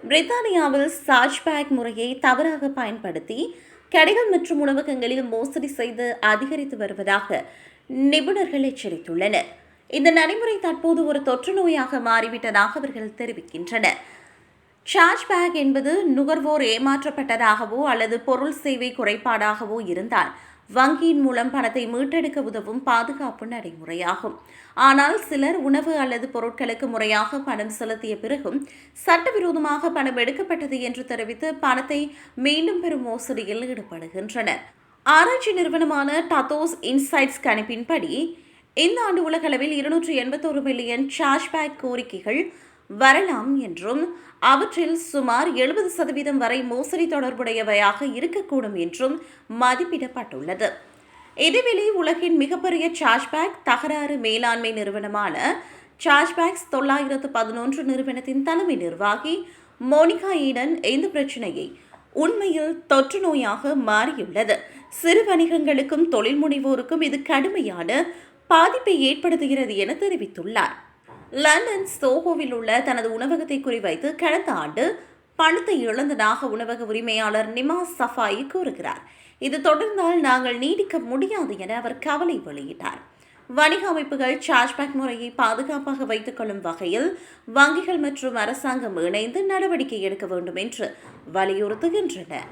பிரித்தானியாவில் சார்ஜ்பேக் முறையை தவறாக பயன்படுத்தி கடைகள் மற்றும் உணவகங்களில் மோசடி செய்து அதிகரித்து வருவதாக நிபுணர்கள் எச்சரித்துள்ளனர். இந்த நடைமுறை தற்போது ஒரு தொற்று நோயாக மாறிவிட்டதாக அவர்கள் தெரிவிக்கின்றனர். சார்ஜ்பேக் என்பது நுகர்வோர் ஏமாற்றப்பட்டதாகவோ அல்லது பொருள் சேவை குறைபாடாகவோ இருந்தால் வங்கியின் மூலம் பணத்தை மீட்டெடுக்க உதவும் பாதுகாப்பு நடைமுறையாகும். ஆனால் சிலர் உணவு அல்லது பொருட்களுக்கு முறையாக பணம் செலுத்திய பிறகும் சட்டவிரோதமாக பணம் எடுக்கப்பட்டது என்று தெரிவித்து பணத்தை மீண்டும் பெறும் மோசடியில் ஈடுபடுகின்றனர். ஆராய்ச்சி நிறுவனமான டத்தோஸ் இன்சைட்ஸ் கணிப்பின்படி இந்த ஆண்டு உலகளவில் 281 மில்லியன் சார்ஜ்பேக் கோரிக்கைகள் வரலாம் என்றும் அவற்றில் சுமார் 70% வரை மோசடி தொடர்புடையவையாக இருக்கக்கூடும் என்றும் மதிப்பிடப்பட்டுள்ளது. இதேவேளை உலகின் மிகப்பெரிய சார்ஜ்பேக் தகராறு மேலாண்மை நிறுவனமான சார்ஜ்பேக்ஸ் 911 நிறுவனத்தின் தலைமை நிர்வாகி மோனிகா ஈடன் இந்த பிரச்சினையை உண்மையில் தொற்று நோயாக மாறியுள்ளது. சிறு வணிகங்களுக்கும் தொழில் முனைவோருக்கும் இது கடுமையான பாதிப்பை ஏற்படுத்துகிறது என தெரிவித்துள்ளார். லண்டன் சோஹோவில் உள்ள தனது உணவகத்தை குறிவைத்து கடந்த ஆண்டு பணத்தை இழந்ததாக உணவக உரிமையாளர் நிமா சஃபாயி கூறுகிறார். இது தொடர்ந்தால் நாங்கள் நீடிக்க முடியாது என அவர் கவலை வெளியிட்டார். வணிக அமைப்புகள் சார்ஜ்பேக் முறையை பாதுகாப்பாக வைத்துக் கொள்ளும் வகையில் வங்கிகள் மற்றும் அரசாங்கம் இணைந்து நடவடிக்கை எடுக்க வேண்டும் என்று வலியுறுத்துகின்றன.